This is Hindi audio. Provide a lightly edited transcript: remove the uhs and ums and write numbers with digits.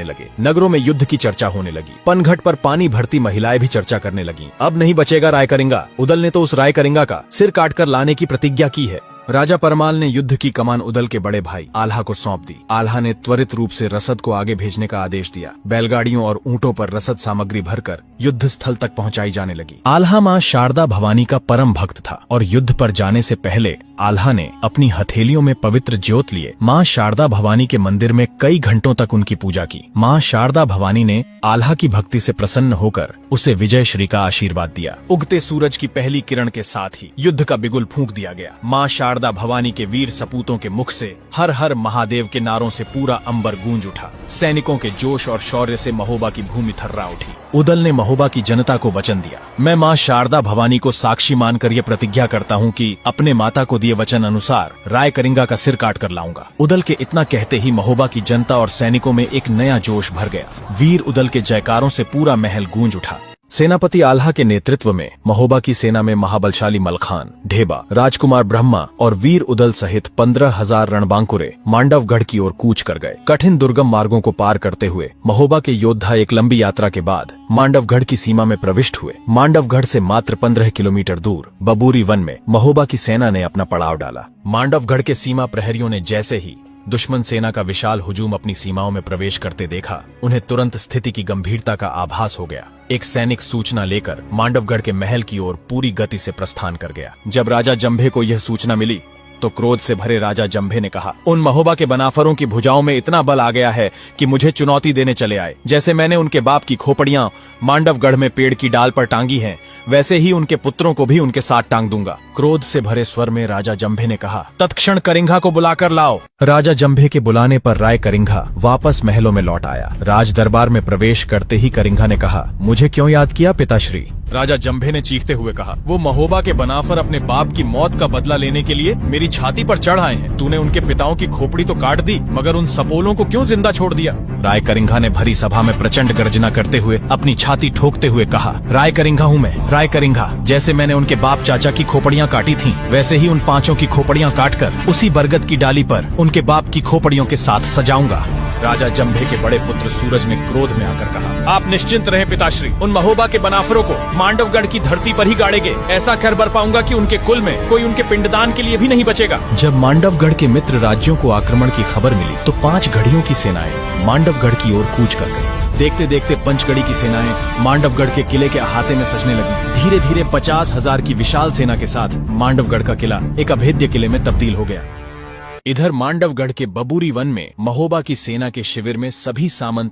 लगे। नगरों में युद्ध की चर्चा होने लगी। पनघट पर पानी भरती महिलाएं भी चर्चा करने लगीं। अब नहीं बचेगा रायकरिंगा। उदल ने तो उस रायकरिंगा का सिर काटकर लाने की प्रतिज्ञा की है। राजा परमाल ने युद्ध की कमान उदल के बड़े भाई आल्हा को सौंप दी। आल्हा ने त्वरित रूप से रसद को आगे भेजने का आदेश दिया। बैलगाड़ियों और ऊंटों पर रसद सामग्री भरकर युद्ध स्थल तक पहुंचाई जाने लगी। आल्हा मां शारदा भवानी का परम भक्त था और युद्ध पर जाने से पहले आल्हा ने अपनी हथेलियों में पवित्र ज्योत लिए मां शारदा भवानी के मंदिर में कई घंटों तक उनकी पूजा की। मां शारदा भवानी ने आल्हा की भक्ति से प्रसन्न होकर उसे विजय श्री का आशीर्वाद दिया। उगते सूरज की पहली किरण के साथ ही युद्ध का बिगुल फूंक दिया गया। मां शारदा भवानी के वीर सपूतों के मुख से हर हर महादेव के नारों से पूरा अंबर गूंज उठा। सैनिकों के जोश और शौर्य से महोबा की भूमि थर्रा उठी। उदल ने महोबा की जनता को वचन दिया, मैं मां शारदा भवानी को साक्षी मानकर यह प्रतिज्ञा करता हूं कि अपने माता को दिए वचन अनुसार रायकरिंगा का सिर काट कर लाऊंगा। उदल के इतना कहते ही महोबा की जनता और सैनिकों में एक नया जोश भर गया। वीर उदल के जयकारों से पूरा महल गूंज उठा। सेनापति आल्हा के नेतृत्व में महोबा की सेना में महाबलशाली मलखान, ढेबा, राजकुमार ब्रह्मा और वीर उदल सहित 15,000 रणबांकुरे मांडवगढ़ की ओर कूच कर गए। कठिन दुर्गम मार्गों को पार करते हुए महोबा के योद्धा एक लंबी यात्रा के बाद मांडवगढ़ की सीमा में प्रविष्ट हुए। मांडवगढ़ से मात्र 15 किलोमीटर दूर बबूरी वन में महोबा की सेना ने अपना पड़ाव डाला। मांडवगढ़ के सीमा प्रहरियों ने जैसे ही दुश्मन सेना का विशाल हुजूम अपनी सीमाओं में प्रवेश करते देखा, उन्हें तुरंत स्थिति की गंभीरता का आभास हो गया। एक सैनिक सूचना लेकर मांडवगढ़ के महल की ओर पूरी गति से प्रस्थान कर गया। जब राजा जंभे को यह सूचना मिली तो क्रोध से भरे राजा जंभे ने कहा, उन महोबा के बनाफरों की भुजाओं में इतना बल आ गया है कि मुझे चुनौती देने चले आए। जैसे मैंने उनके बाप की खोपड़ियां मांडवगढ़ में पेड़ की डाल पर टांगी हैं, वैसे ही उनके पुत्रों को भी उनके साथ टांग दूंगा। क्रोध से भरे स्वर में राजा जंभे ने कहा, तत्क्षण करिंगा को बुलाकर लाओ। राजा जंभे के बुलाने पर राय करिंगा वापस महलों में लौट आया। राज दरबार में प्रवेश करते ही करिंगा ने कहा, मुझे क्यों याद किया पिताश्री? राजा जंभे ने चीखते हुए कहा, वो महोबा के बनाफर अपने बाप की मौत का बदला लेने के लिए मेरी छाती पर चढ़ आए हैं। तूने उनके पिताओं की खोपड़ी तो काट दी, मगर उन सपोलों को क्यों जिंदा छोड़ दिया? राय करिंगा ने भरी सभा में प्रचंड गर्जना करते हुए अपनी छाती ठोकते हुए कहा, राय करिंगा हूँ मैं, राय करिंगा। जैसे मैंने उनके बाप चाचा की खोपड़ियाँ काटी थीं, वैसे ही उन पांचों की खोपड़ियाँ काटकर उसी बरगद की डाली पर उनके बाप की खोपड़ियों के साथ सजाऊंगा। राजा जंभे के बड़े पुत्र सूरज ने क्रोध में आकर कहा, आप निश्चिंत रहें पिताश्री, उन महोबा के बनाफरों को मांडवगढ़ की धरती पर ही गाड़ेंगे। ऐसा कर बरपाऊंगा कि उनके कुल में कोई उनके पिंडदान के लिए भी नहीं बचेगा। जब मांडवगढ़ के मित्र राज्यों को आक्रमण की खबर मिली तो 5 घड़ियों की सेनाएं मांडवगढ़ की ओर कूच कर गई। देखते देखते पंचगढ़ी की सेनाएं मांडवगढ़ के किले के अहाते में सजने लगी। धीरे धीरे 50,000 की विशाल सेना के साथ मांडवगढ़ का किला एक अभेद्य किले में तब्दील हो गया। इधर मांडवगढ़ के बबूरी वन में महोबा की सेना के शिविर में सभी सामंत